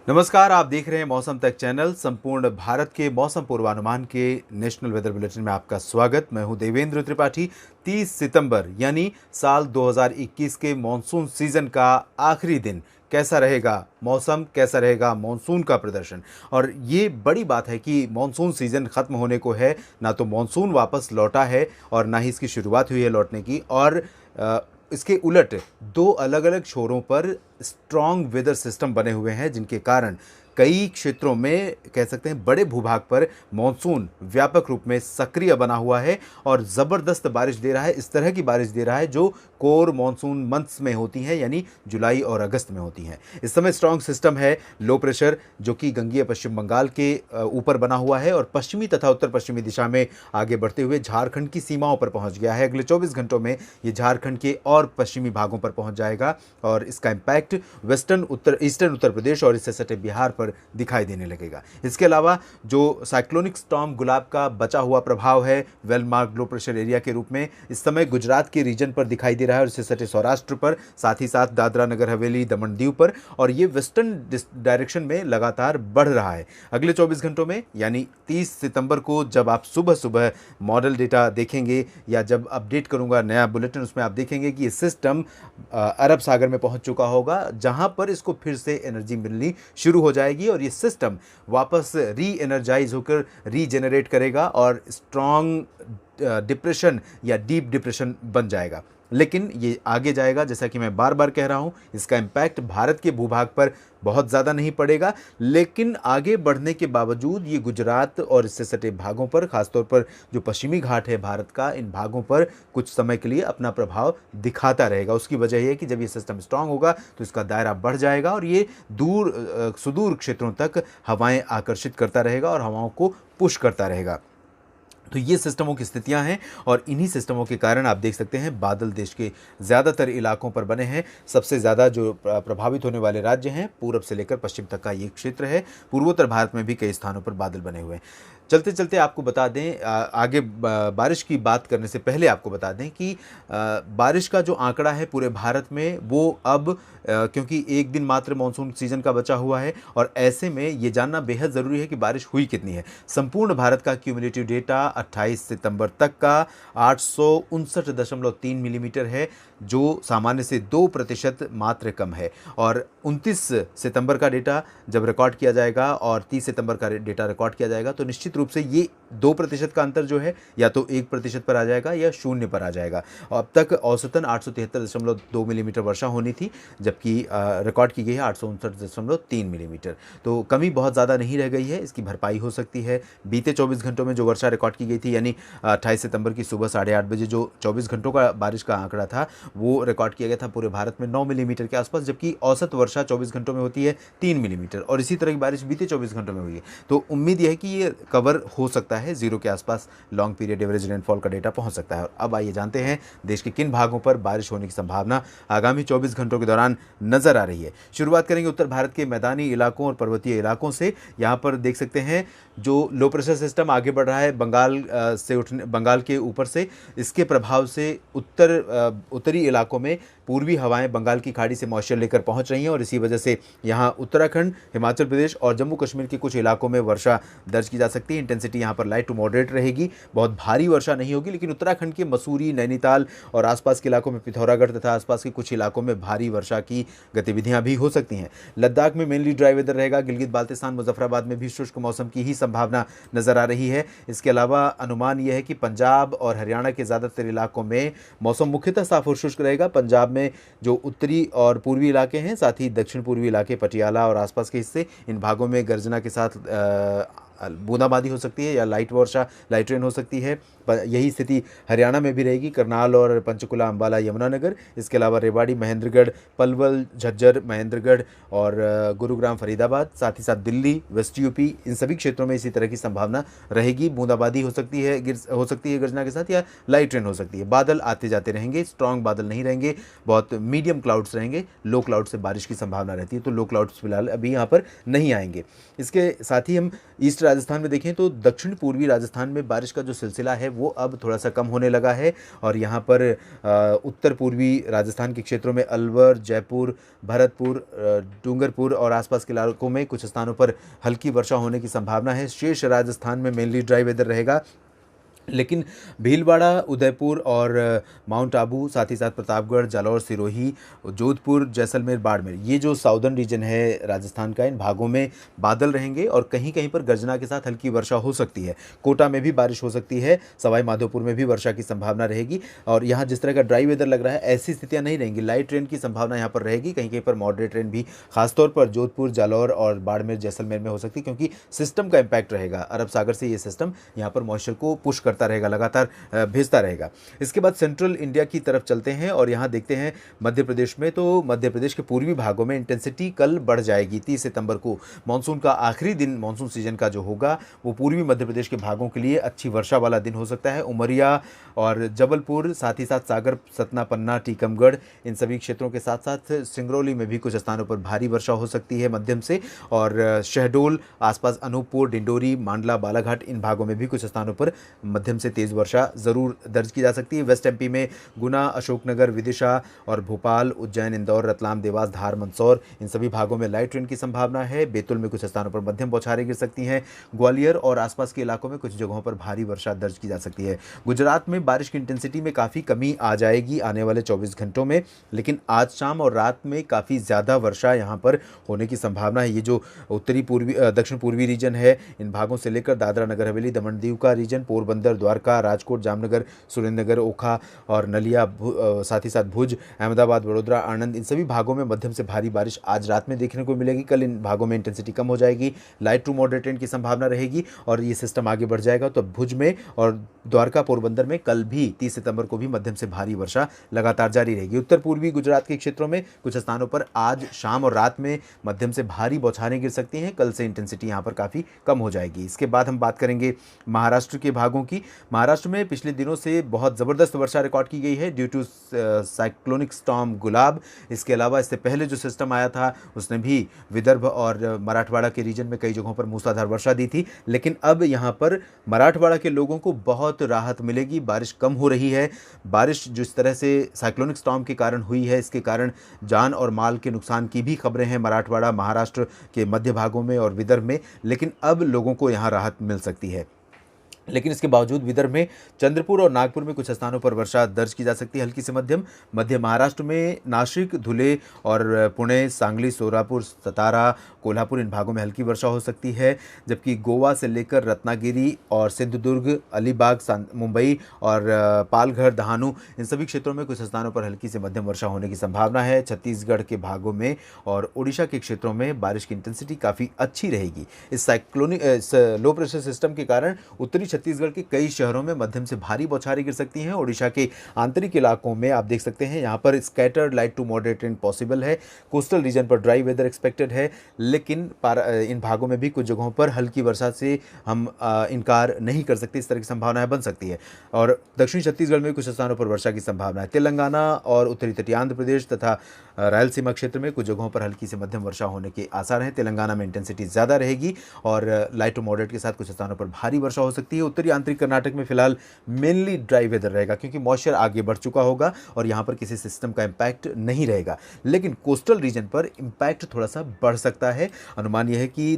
नमस्कार, आप देख रहे हैं मौसम तक चैनल। संपूर्ण भारत के मौसम पूर्वानुमान के नेशनल वेदर बुलेटिन में आपका स्वागत। मैं हूं देवेंद्र त्रिपाठी। 30 सितंबर यानी साल 2021 के मॉनसून सीजन का आखिरी दिन कैसा रहेगा मौसम, कैसा रहेगा मॉनसून का प्रदर्शन। और ये बड़ी बात है कि मॉनसून सीजन खत्म होने को है, ना तो मॉनसून वापस लौटा है और ना ही इसकी शुरुआत हुई है लौटने की। और इसके उलट दो अलग अलग छोरों पर स्ट्रॉन्ग वेदर सिस्टम बने हुए हैं, जिनके कारण कई क्षेत्रों में कह सकते हैं बड़े भूभाग पर मॉनसून व्यापक रूप में सक्रिय बना हुआ है और ज़बरदस्त बारिश दे रहा है। इस तरह की बारिश दे रहा है जो कोर मॉनसून मंथ्स में होती हैं, यानी जुलाई और अगस्त में होती हैं। इस समय स्ट्रॉन्ग सिस्टम है लो प्रेशर, जो कि गंगीय पश्चिम बंगाल के ऊपर बना हुआ है और पश्चिमी तथा उत्तर पश्चिमी दिशा में आगे बढ़ते हुए झारखंड की सीमाओं पर पहुंच गया है। अगले 24 घंटों में ये झारखंड के और पश्चिमी भागों पर पहुंच जाएगा और इसका इम्पैक्ट ईस्टर्न उत्तर प्रदेश और इससे सटे बिहार पर दिखाई देने लगेगा। इसके अलावा जो साइक्लोनिक स्टॉर्म गुलाब का बचा हुआ प्रभाव है well marked low pressure area के रूप में, इस समय गुजरात के रीजन पर दिखाई दे रहा है और इससे सटे सौराष्ट्र पर, साथ ही साथ दादरा नगर हवेली, दमन दीव पर, और ये वेस्टर्न डायरेक्शन में लगातार बढ़ रहा है। अगले 24 घंटों में यानी 30 सितंबर को जब आप सुबह सुबह मॉडल डेटा देखेंगे या जब अपडेट करूंगा नया बुलेटिन, उसमें आप देखेंगे कि ये सिस्टम अरब सागर में पहुंच चुका होगा, जहां पर इसको फिर से एनर्जी मिलनी शुरू हो जाएगी और ये सिस्टम वापस री एनर्जाइज होकर रीजेनरेट करेगा और स्ट्रॉन्ग डिप्रेशन या डीप डिप्रेशन बन जाएगा। लेकिन ये आगे जाएगा, जैसा कि मैं बार बार कह रहा हूं, इसका इम्पैक्ट भारत के भूभाग पर बहुत ज़्यादा नहीं पड़ेगा, लेकिन आगे बढ़ने के बावजूद ये गुजरात और इससे सटे भागों पर, खासतौर पर जो पश्चिमी घाट है भारत का, इन भागों पर कुछ समय के लिए अपना प्रभाव दिखाता रहेगा। उसकी वजह यह है कि जब ये सिस्टम स्ट्रांग होगा तो इसका दायरा बढ़ जाएगा और ये सुदूर क्षेत्रों तक हवाएं आकर्षित करता रहेगा और हवाओं को पुश करता रहेगा। तो ये सिस्टमों की स्थितियां हैं और इन्हीं सिस्टमों के कारण आप देख सकते हैं बादल देश के ज़्यादातर इलाकों पर बने हैं। सबसे ज़्यादा जो प्रभावित होने वाले राज्य हैं, पूरब से लेकर पश्चिम तक का ये क्षेत्र है। पूर्वोत्तर भारत में भी कई स्थानों पर बादल बने हुए हैं। चलते चलते आपको बता दें, आगे बारिश की बात करने से पहले आपको बता दें कि बारिश का जो आंकड़ा है पूरे भारत में, वो अब क्योंकि एक दिन मात्र मानसून सीजन का बचा हुआ है और ऐसे में ये जानना बेहद ज़रूरी है कि बारिश हुई कितनी है। संपूर्ण भारत का क्यूमुलेटिव डेटा 28 सितंबर तक का 859.3 मिलीमीटर है, जो सामान्य से 2% मात्र कम है। और 29 सितंबर का डेटा जब रिकॉर्ड किया जाएगा और 30 सितंबर का डेटा रिकॉर्ड किया जाएगा तो निश्चित रूप से ये 2% का अंतर जो है या तो 1% पर आ जाएगा या 0 पर आ जाएगा। अब तक औसतन 873.2 मिलीमीटर वर्षा होनी थी, जबकि रिकॉर्ड की गई है 859.3 मिलीमीटर। तो कमी बहुत ज़्यादा नहीं रह गई है, इसकी भरपाई हो सकती है। बीते 24 घंटों में जो वर्षा रिकॉर्ड की गई थी, यानी 28 सितंबर की सुबह 8:30 बजे जो 24 घंटों का बारिश का आंकड़ा था, वो रिकॉर्ड किया गया था पूरे भारत में 9 मिलीमीटर के आसपास, जबकि औसत वर्षा 24 घंटों में होती है 3 मिलीमीटर और इसी तरह की बारिश बीते 24 घंटों में हुई है। तो उम्मीद यह है कि ये कवर हो सकता है, जीरो के आसपास लॉन्ग पीरियड एवरेज रेनफॉल का डेटा पहुंच सकता है। और अब आइए जानते हैं देश के किन भागों पर बारिश होने की संभावना आगामी 24 घंटों के दौरान नजर आ रही है। शुरुआत करेंगे उत्तर भारत के मैदानी इलाकों और पर्वतीय इलाकों से। यहाँ पर देख सकते हैं जो लो प्रेशर सिस्टम आगे बढ़ रहा है बंगाल के ऊपर से, इसके प्रभाव से उत्तरी इलाकों में पूर्वी हवाएं बंगाल की खाड़ी से मॉइस्चर लेकर पहुंच रही हैं और इसी वजह से यहां उत्तराखंड, हिमाचल प्रदेश और जम्मू कश्मीर के कुछ इलाकों में वर्षा दर्ज की जा सकती है। इंटेंसिटी यहां पर लाइट टू मॉडरेट रहेगी, बहुत भारी वर्षा नहीं होगी, लेकिन उत्तराखंड के मसूरी, नैनीताल और आसपास के इलाकों में, पिथौरागढ़ तथा आसपास के कुछ इलाकों में भारी वर्षा की गतिविधियां भी हो सकती हैं। लद्दाख में मेनली ड्राई वेदर रहेगा। गिलगित बाल्टिस्तान, मुजफ्फराबाद में भी शुष्क मौसम की ही संभावना नजर आ रही है। इसके अलावा अनुमान यह है कि पंजाब और हरियाणा के ज़्यादातर इलाकों में मौसम मुख्यतः साफ और शुष्क रहेगा। पंजाब में जो उत्तरी और पूर्वी इलाके हैं, साथ ही दक्षिण पूर्वी इलाके, पटियाला और आसपास के हिस्से, इन भागों में गर्जना के साथ बूंदाबांदी हो सकती है या लाइट वर्षा, लाइट रेन हो सकती है। यही स्थिति हरियाणा में भी रहेगी, करनाल और पंचकुला, अंबाला, यमुनानगर, इसके अलावा रेवाड़ी, महेंद्रगढ़, पलवल, झज्जर, महेंद्रगढ़ और गुरुग्राम, फरीदाबाद, साथ ही साथ दिल्ली, वेस्ट यूपी, इन सभी क्षेत्रों में इसी तरह की संभावना रहेगी। बूंदाबांदी हो सकती है गर्जना के साथ, या लाइट रेन हो सकती है। बादल आते जाते रहेंगे, स्ट्रॉन्ग बादल नहीं रहेंगे, बहुत मीडियम क्लाउड्स रहेंगे। लो क्लाउड से बारिश की संभावना रहती है, तो लो क्लाउड्स फिलहाल अभी यहाँ पर नहीं आएंगे। इसके साथ ही हम ईस्ट राजस्थान में देखें तो दक्षिण पूर्वी राजस्थान में बारिश का जो सिलसिला है वो अब थोड़ा सा कम होने लगा है और यहाँ पर उत्तर पूर्वी राजस्थान के क्षेत्रों में अलवर, जयपुर, भरतपुर, डूंगरपुर और आसपास के इलाकों में कुछ स्थानों पर हल्की वर्षा होने की संभावना है। शेष राजस्थान में मेनली ड्राई वेदर रहेगा, लेकिन भीलवाड़ा, उदयपुर और माउंट आबू, साथ ही साथ प्रतापगढ़, जालौर, सिरोही, जोधपुर, जैसलमेर, बाड़मेर, ये जो साउदर्न रीजन है राजस्थान का, इन भागों में बादल रहेंगे और कहीं कहीं पर गर्जना के साथ हल्की वर्षा हो सकती है। कोटा में भी बारिश हो सकती है, सवाई माधोपुर में भी वर्षा की संभावना रहेगी और यहाँ जिस तरह का ड्राई वेदर लग रहा है ऐसी स्थितियाँ नहीं रहेंगी। लाइट रेन की संभावना यहाँ पर रहेगी, कहीं कहीं पर मॉडरेट रेन भी खासतौर पर जोधपुर, जालौर और बाड़मेर, जैसलमेर में हो सकती है, क्योंकि सिस्टम का इम्पैक्ट रहेगा। अरब सागर से ये सिस्टम यहाँ पर मॉइस्चर को पुश करता रहेगा, लगातार भेजता रहेगा। इसके बाद सेंट्रल इंडिया की तरफ चलते हैं और यहाँ देखते हैं मध्य प्रदेश में। तो मध्य प्रदेश के पूर्वी भागों में इंटेंसिटी कल बढ़ जाएगी। 30 सितंबर को मानसून का आखिरी दिन मानसून सीजन का जो होगा वो पूर्वी मध्य प्रदेश के भागों के लिए अच्छी वर्षा वाला दिन हो सकता है। उमरिया और जबलपुर, साथ ही साथ सागर, सतना, पन्ना, टीकमगढ़, इन सभी क्षेत्रों के साथ साथ सिंगरौली में भी कुछ स्थानों पर भारी वर्षा हो सकती है मध्यम से, और शहडोल, आसपास अनूपपुर, डिंडोरी, मांडला, बालाघाट, इन भागों में भी कुछ स्थानों पर मध्यम से तेज वर्षा जरूर दर्ज की जा सकती है। वेस्ट एमपी में गुना, अशोकनगर, विदिशा और भोपाल, उज्जैन, इंदौर, रतलाम, देवास, धार, मंदसौर, इन सभी भागों में लाइट रेन की संभावना है। बैतूल में कुछ स्थानों पर मध्यम बौछारें गिर सकती हैं। ग्वालियर और आसपास के इलाकों में कुछ जगहों पर भारी वर्षा दर्ज की जा सकती है। गुजरात में बारिश की इंटेंसिटी में काफ़ी कमी आ जाएगी आने वाले 24 घंटों में, लेकिन आज शाम और रात में काफ़ी ज़्यादा वर्षा यहाँ पर होने की संभावना है। ये जो उत्तरी पूर्वी दक्षिण पूर्वी रीजन है, इन भागों से लेकर दादरा नगर हवेली, दमन दीव का रीजन, पोरबंदर, द्वारका, राजकोट, जामनगर, सुरेंद्रनगर, ओखा और नलिया, साथ ही साथ भुज, अहमदाबाद, वडोदरा, आनंद, इन सभी भागों में मध्यम से भारी बारिश आज रात में देखने को मिलेगी। कल इन भागों में इंटेंसिटी कम हो जाएगी, लाइट टू मॉडरेट रेन की संभावना रहेगी और ये सिस्टम आगे बढ़ जाएगा तो भुज में और द्वारका, पोरबंदर में कल भी 30 सितंबर को भी मध्यम से भारी वर्षा लगातार जारी रहेगी। उत्तर पूर्वी गुजरात के क्षेत्रों में कुछ स्थानों पर आज शाम और रात में मध्यम से भारी बौछारें गिर सकती हैं। कल से इंटेंसिटी यहाँ पर काफ़ी कम हो जाएगी। इसके बाद हम बात करेंगे महाराष्ट्र के भागों की। महाराष्ट्र में पिछले दिनों से बहुत ज़बरदस्त वर्षा रिकॉर्ड की गई है ड्यू टू साइक्लोनिक स्टॉर्म गुलाब। इसके अलावा इससे पहले जो सिस्टम आया था उसने भी विदर्भ और मराठवाड़ा के रीजन में कई जगहों पर मूसलाधार वर्षा दी थी, लेकिन अब यहाँ पर मराठवाड़ा के लोगों को बहुत राहत मिलेगी। बारिश कम हो रही है। बारिश जिस तरह से साइक्लोनिक स्टॉर्म के कारण हुई है, इसके कारण जान और माल के नुकसान की भी खबरें हैं मराठवाड़ा, महाराष्ट्र के मध्य भागों में और विदर्भ में, लेकिन अब लोगों को यहाँ राहत मिल सकती है। लेकिन इसके बावजूद विदर्भ में चंद्रपुर और नागपुर में कुछ स्थानों पर वर्षा दर्ज की जा सकती है, हल्की से मध्यम। मध्य महाराष्ट्र में नासिक, धुले और पुणे, सांगली, सोलापुर, सतारा, कोल्हापुर, इन भागों में हल्की वर्षा हो सकती है। जबकि गोवा से लेकर रत्नागिरी और सिंधुदुर्ग, अलीबाग, मुंबई और पालघर, दहानू, इन सभी क्षेत्रों में कुछ स्थानों पर हल्की से मध्यम वर्षा होने की संभावना है। छत्तीसगढ़ के भागों में और उड़ीसा के क्षेत्रों में बारिश की इंटेंसिटी काफ़ी अच्छी रहेगी। इस लो प्रेशर सिस्टम के कारण उत्तरी छत्तीसगढ़ के कई शहरों में मध्यम से भारी बौछारें गिर सकती हैं। ओडिशा के आंतरिक इलाकों में आप देख सकते हैं यहाँ पर scattered light to moderate rain possible है। कोस्टल रीजन पर ड्राई वेदर एक्सपेक्टेड है, लेकिन इन भागों में भी कुछ जगहों पर हल्की वर्षा से हम इनकार नहीं कर सकते, इस तरह की संभावनाएं बन सकती है। और दक्षिणी छत्तीसगढ़ में कुछ स्थानों पर वर्षा की संभावना है। तेलंगाना और उत्तरी तटीय आंध्र प्रदेश तथा रायलसीमा क्षेत्र में कुछ जगहों पर हल्की से मध्यम वर्षा होने के आसार हैं। तेलंगाना में इंटेंसिटी ज़्यादा रहेगी और लाइट टू मॉडरेट के साथ कुछ स्थानों पर भारी वर्षा हो सकती है। उत्तरी आंतरिक कर्नाटक में फिलहाल मेनली ड्राई वेदर रहेगा, क्योंकि मॉइस्चर आगे बढ़ चुका होगा और यहाँ पर किसी सिस्टम का इम्पैक्ट नहीं रहेगा। लेकिन कोस्टल रीजन पर इम्पैक्ट थोड़ा सा बढ़ सकता है। अनुमान यह है कि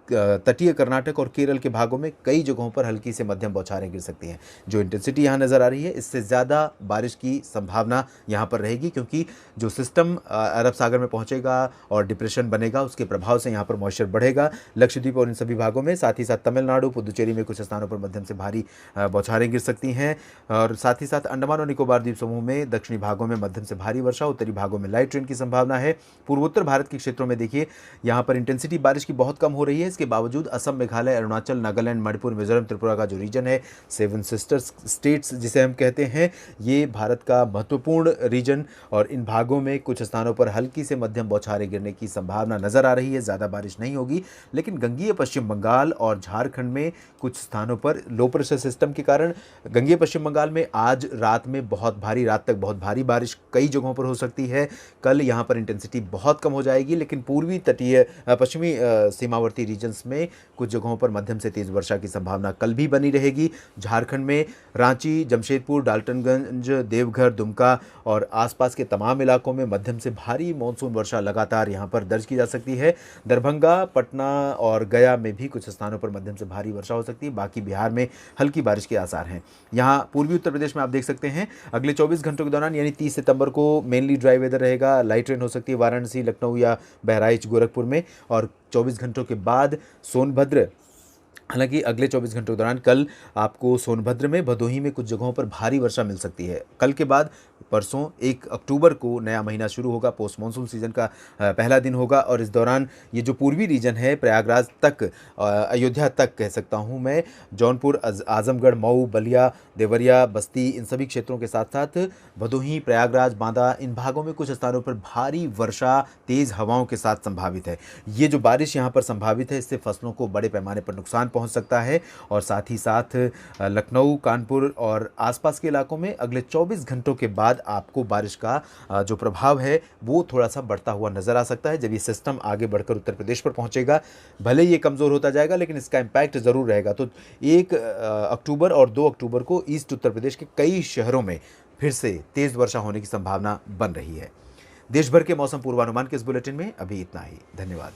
तटीय कर्नाटक और केरल के भागों में कई जगहों पर हल्की से मध्यम बौछारें गिर सकती हैं। जो इंटेंसिटी यहाँ नज़र आ रही है, इससे ज़्यादा बारिश की संभावना यहाँ पर रहेगी, क्योंकि जो सिस्टम अरब सागर में पहुँचेगा और डिप्रेशन बनेगा, उसके प्रभाव से यहाँ पर मॉइस्चर बढ़ेगा लक्षद्वीप और इन सभी भागों में। साथ ही साथ तमिलनाडु, पुदुचेरी में कुछ स्थानों पर मध्यम से भारी बौछारें गिर सकती हैं और साथ ही साथ अंडमान और निकोबार द्वीप समूह में दक्षिणी भागों में मध्यम से भारी वर्षा, उत्तरी भागों में लाइट रेन की संभावना है। पूर्वोत्तर भारत के क्षेत्रों में देखिए यहाँ पर इंटेंसिटी बारिश की बहुत कम हो रही है। इसके बावजूद असम, मेघालय, अरुणाचल, नागालैंड, मणिपुर, मिजोरम, त्रिपुरा का जो रीजन है, 7 सिस्टर्स स्टेट्स जिसे हम कहते हैं, ये भारत का महत्वपूर्ण रीजन और इन भागों में कुछ स्थानों पर हल्की से मध्यम बौछारें गिरने की संभावना नजर आ रही है। ज़्यादा बारिश नहीं होगी, लेकिन गंगीय पश्चिम बंगाल और झारखंड में कुछ स्थानों पर लो प्रेशर सिस्टम के कारण गंगीय पश्चिम बंगाल में आज रात में बहुत भारी, रात तक बहुत भारी बारिश कई जगहों पर हो सकती है। कल यहाँ पर इंटेंसिटी बहुत कम हो जाएगी, लेकिन पूर्वी तटीय पश्चिमी सीमावर्ती रीजन रीजन्स में कुछ जगहों पर मध्यम से तेज वर्षा की संभावना कल भी बनी रहेगी। झारखंड में रांची, जमशेदपुर, डाल्टनगंज, देवघर, दुमका और आसपास के तमाम इलाकों में मध्यम से भारी मानसून वर्षा लगातार यहां पर दर्ज की जा सकती है। दरभंगा, पटना और गया में भी कुछ स्थानों पर मध्यम से भारी वर्षा हो सकती है। बाकी बिहार में हल्की बारिश के आसार हैं। यहां पूर्वी उत्तर प्रदेश में आप देख सकते हैं अगले 24 घंटों के दौरान यानी 30 सितंबर को मेनली ड्राई वेदर रहेगा। लाइट रेन हो सकती है वाराणसी, लखनऊ या बहराइच, गोरखपुर में। और 24 घंटों के बाद सोनभद्र, हालांकि अगले 24 घंटों के दौरान कल आपको सोनभद्र में, भदोही में कुछ जगहों पर भारी वर्षा मिल सकती है। कल के बाद परसों 1 अक्टूबर को नया महीना शुरू होगा, पोस्ट मानसून सीजन का पहला दिन होगा। और इस दौरान ये जो पूर्वी रीजन है, प्रयागराज तक, अयोध्या तक कह सकता हूँ मैं, जौनपुर, आजमगढ़, मऊ, बलिया, देवरिया, बस्ती, इन सभी क्षेत्रों के साथ साथ भदोही, प्रयागराज, बांदा, इन भागों में कुछ स्थानों पर भारी वर्षा तेज हवाओं के साथ संभावित है। ये जो बारिश यहाँ पर संभावित है, इससे फसलों को बड़े पैमाने पर नुकसान पहुँच सकता है। और साथ ही साथ लखनऊ, कानपुर और आसपास के इलाकों में अगले 24 घंटों के बाद आपको बारिश का जो प्रभाव है वो थोड़ा सा बढ़ता हुआ नजर आ सकता है। जब ये सिस्टम आगे बढ़कर उत्तर प्रदेश पर पहुंचेगा, भले ये कमजोर होता जाएगा लेकिन इसका इम्पैक्ट जरूर रहेगा। तो 1 अक्टूबर और 2 अक्टूबर को ईस्ट उत्तर प्रदेश के कई शहरों में फिर से तेज वर्षा होने की संभावना बन रही है। देश भर के मौसम पूर्वानुमान के इस बुलेटिन में अभी इतना ही। धन्यवाद।